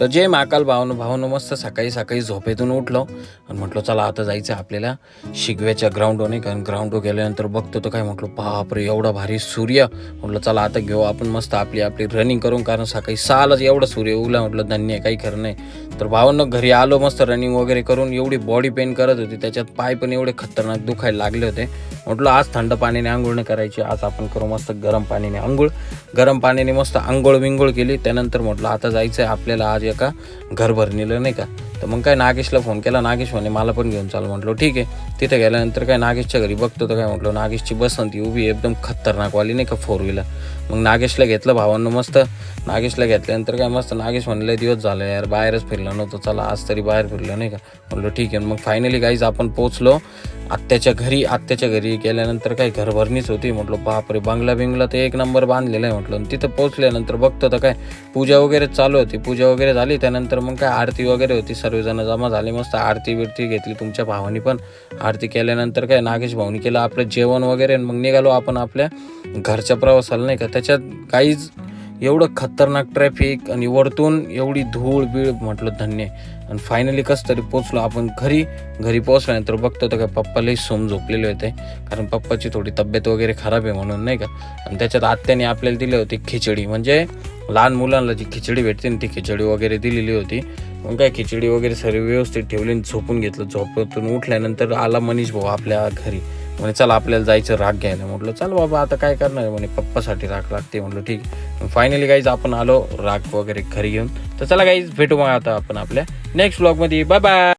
तर जय महाकाल भावनं मस्त सकाळी सकाळी झोपेतून उठलो आणि म्हटलं चला आता जायचं आपल्याला शिगव्याच्या ग्राउंडवर. नाही कारण ग्राउंडवर गेल्यानंतर बघतो तर काय म्हटलं बापरे एवढा भारी सूर्य. म्हटलं चला आता घेऊ आपण मस्त आपली रनिंग करून, कारण सकाळी 6लाच एवढा सूर्य उगला. म्हटलं धन्य आहे, काही खरं नाही. तर भावांनं घरी आलो मस्त रनिंग वगैरे करून. एवढी बॉडी पेन करत होती, त्याच्यात पाय पण एवढे खतरनाक दुखायला लागले होते. म्हटलं आज थंड पाण्याने आंघोळ नाही करायची, आज आपण करू मस्त गरम पाण्याने आंघोळ. गरम पाण्याने मस्त आंघोळ विंघोळ केली. त्यानंतर म्हटलं आता जायचं आहे आपल्याला आज एका घरभरणीला, नाही का. तर मग काय नागेशला फोन केला. नागेश म्हणे मला पण घेऊन चाल. म्हटलं ठीक आहे. तिथे गेल्यानंतर काय नागेशच्या घरी बघतो तर काय म्हटलं नागेशची बसंती उभी एकदम खतरनाकवाली, नाही का, 4 व्हीलर. मग नागेशला घेतलं भावांना मस्त. नागेशला घेतल्यानंतर काय मस्त नागेश म्हणलं दिवस झालं यार बाहेरच फिरलं नव्हतं, चला आज तरी बाहेर फिरलं, नाही का. म्हटलं ठीक आहे. मग फायनली गाईज आपण पोचलो आत्याच्या घरी. आत्याच्या घरी गेल्यानंतर काही घरभरणीच होती. म्हटलं बापरे बंगला बिंगला तर एक नंबर बांधलेला आहे. म्हटलं तिथं पोचल्यानंतर बघतो तर काय पूजा वगैरे चालू होती. पूजा वगैरे झाली. त्यानंतर मग काय आरती वगैरे होती. सर्वजण जमा झाले. मस्त आरती बिरती घेतली. तुमच्या भावानी पण आरती केल्यानंतर काय नागेश भाऊनी केलं आपलं जेवण वगैरे. मग निघालो आपण आपल्या घरच्या प्रवासाला, नाही का. त्याच्यात काहीच एवढं खतरनाक ट्रॅफिक आणि वरतून एवढी धूळ बीळ. म्हटलं धन्य. आणि फायनली कसं तरी पोचलो आपण घरी. घरी पोचल्यानंतर बघतो तर काय पप्पालाही सोम झोपलेले होते, कारण पप्पाची थोडी तब्येत वगैरे खराब आहे म्हणून, नाही का. आणि त्याच्यात आत्याने आपल्याला दिली होती खिचडी, म्हणजे लहान मुलांना जी खिचडी भेटते ना ती खिचडी वगैरे दिलेली होती. मग काय खिचडी वगैरे सर्व व्यवस्थित ठेवली, झोपून घेतलं. झोपेतून उठल्यानंतर आला मनीष भाऊ आपल्या घरी. म्हणे चला आपल्याला जायचं राग घ्यायला. म्हटलं चल बाबा आता काय करणार. म्हणे पप्पासाठी राग लागते. म्हटलं ठीक. फायनली गाईज आपण आलो राग वगैरे घरी घेऊन. तर चला गाईज भेटू मग आता आपण आपल्या नेक्स्ट व्लॉगमध्ये. Bye bye.